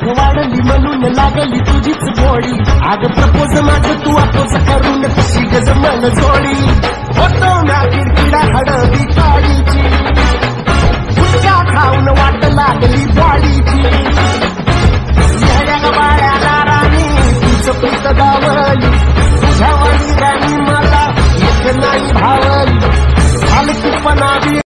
वाढली म्हणून लागली तुझीच गोडी आग प्रपोज माझ तू अपोज करून कशी गज मन जोडी होतो ना किरकिडा हळदी काळीची गुटखा खाऊन वाट लागली बॉडीची येड्या बाळ्याला राणी तुझं प्रीत दावली तुझ्या वडिलांनी मला एक नाही भावली हलकी पणावी